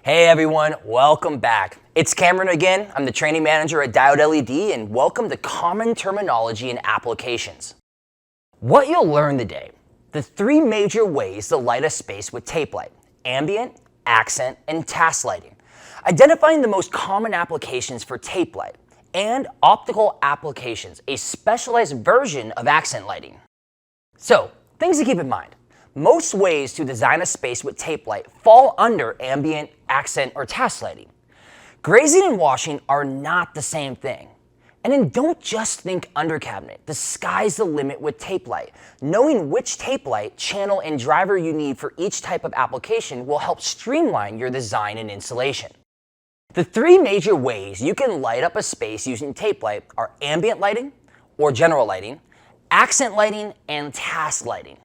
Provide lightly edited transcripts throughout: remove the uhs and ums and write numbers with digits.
Hey everyone, welcome back. It's Cameron again. I'm the training manager at Diode LED, and welcome to Common Terminology and Applications. What you'll learn today: the three major ways to light a space with tape light: ambient, accent, and task lighting. Identifying the most common applications for tape light, and optical applications, a specialized version of accent lighting. So, things to keep in mind. Most ways to design a space with tape light fall under ambient, accent, or task lighting. Grazing and washing are not the same thing. And then don't just think under cabinet. The sky's the limit with tape light. Knowing which tape light, channel, and driver you need for each type of application will help streamline your design and installation. The three major ways you can light up a space using tape light are ambient lighting, or general lighting, accent lighting, and task lighting.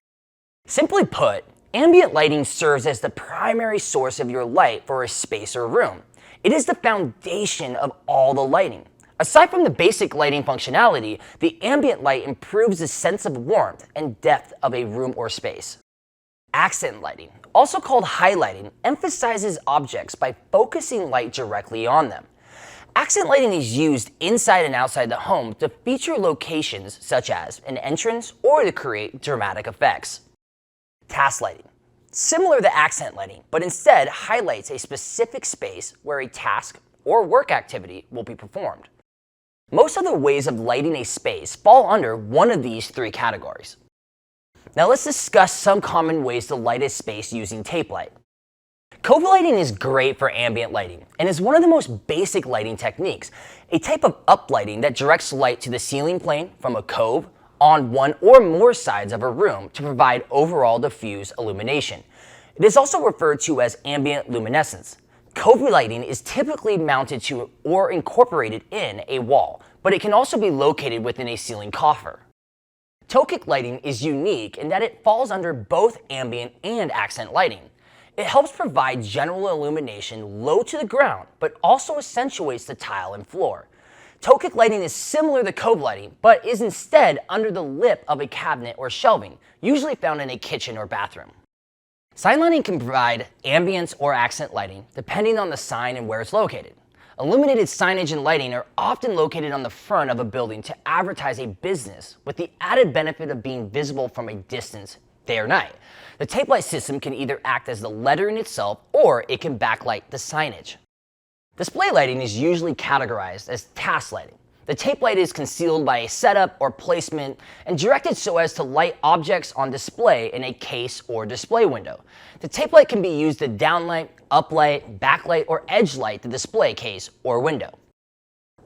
Simply put, ambient lighting serves as the primary source of your light for a space or room. It is the foundation of all the lighting. Aside from the basic lighting functionality, the ambient light improves the sense of warmth and depth of a room or space. Accent lighting, also called highlighting, emphasizes objects by focusing light directly on them. Accent lighting is used inside and outside the home to feature locations such as an entrance or to create dramatic effects. Task lighting. Similar to accent lighting, but instead highlights a specific space where a task or work activity will be performed. Most of the ways of lighting a space fall under one of these three categories. Now let's discuss some common ways to light a space using tape light. Cove lighting is great for ambient lighting and is one of the most basic lighting techniques, a type of uplighting that directs light to the ceiling plane from a cove on one or more sides of a room to provide overall diffuse illumination. It is also referred to as ambient luminescence. Cove lighting is typically mounted to or incorporated in a wall, but it can also be located within a ceiling coffer. Tokic lighting is unique in that it falls under both ambient and accent lighting. It helps provide general illumination low to the ground, but also accentuates the tile and floor. Tokic lighting is similar to cove lighting, but is instead under the lip of a cabinet or shelving, usually found in a kitchen or bathroom. Sign lighting can provide ambience or accent lighting, depending on the sign and where it's located. Illuminated signage and lighting are often located on the front of a building to advertise a business, with the added benefit of being visible from a distance, day or night. The tape light system can either act as the lettering itself, or it can backlight the signage. Display lighting is usually categorized as task lighting. The tape light is concealed by a setup or placement and directed so as to light objects on display in a case or display window. The tape light can be used to downlight, uplight, backlight, or edge light the display case or window.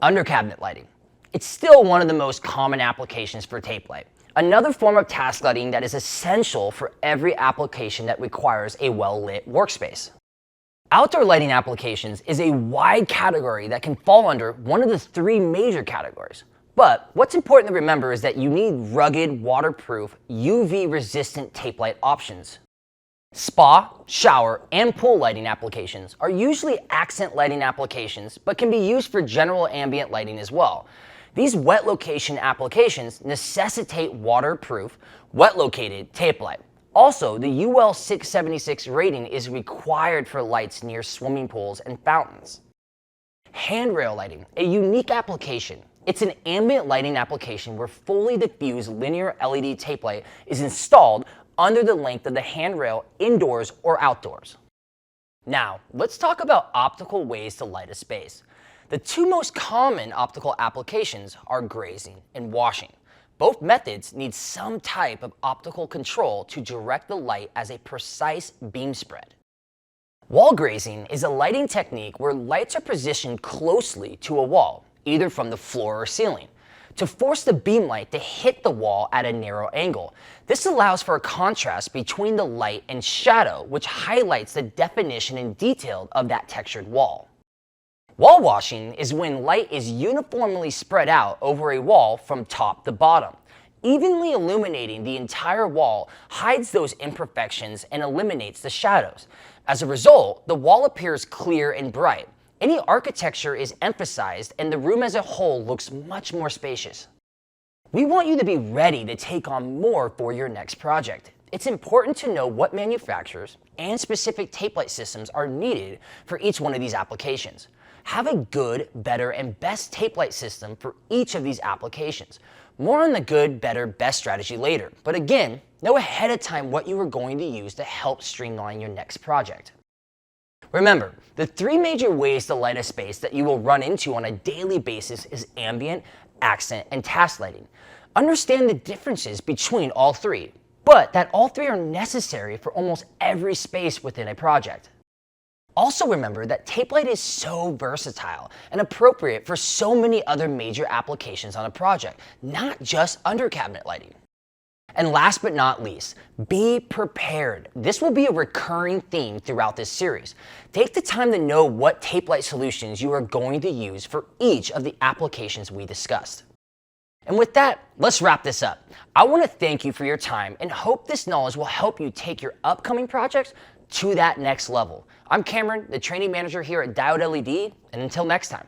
Under cabinet lighting. It's still one of the most common applications for tape light. Another form of task lighting that is essential for every application that requires a well-lit workspace. Outdoor lighting applications is a wide category that can fall under one of the three major categories. But what's important to remember is that you need rugged, waterproof, UV-resistant tape light options. Spa, shower, and pool lighting applications are usually accent lighting applications, but can be used for general ambient lighting as well. These wet location applications necessitate waterproof, wet-located tape light. Also, the UL 676 rating is required for lights near swimming pools and fountains. Handrail lighting, a unique application. It's an ambient lighting application where fully diffused linear LED tape light is installed under the length of the handrail indoors or outdoors. Now, let's talk about optical ways to light a space. The two most common optical applications are grazing and washing. Both methods need some type of optical control to direct the light as a precise beam spread. Wall grazing is a lighting technique where lights are positioned closely to a wall, either from the floor or ceiling, to force the beam light to hit the wall at a narrow angle. This allows for a contrast between the light and shadow, which highlights the definition and detail of that textured wall. Wall washing is when light is uniformly spread out over a wall from top to bottom. Evenly illuminating the entire wall hides those imperfections and eliminates the shadows. As a result, the wall appears clear and bright. Any architecture is emphasized and the room as a whole looks much more spacious. We want you to be ready to take on more for your next project. it's important to know what manufacturers and specific tape light systems are needed for each one of these applications. Have a good, better, and best tape light system for each of these applications. More on the good, better, best strategy later, but again, know ahead of time what you are going to use to help streamline your next project. Remember, the three major ways to light a space that you will run into on a daily basis is ambient, accent, and task lighting. Understand the differences between all three, but that all three are necessary for almost every space within a project. Also remember that tape light is so versatile and appropriate for so many other major applications on a project, not just under cabinet lighting. And last but not least, be prepared. This will be a recurring theme throughout this series. Take the time to know what tape light solutions you are going to use for each of the applications we discussed. And with that, let's wrap this up. I want to thank you for your time and hope this knowledge will help you take your upcoming projects to that next level. I'm Cameron, the training manager here at Diode LED, and until next time.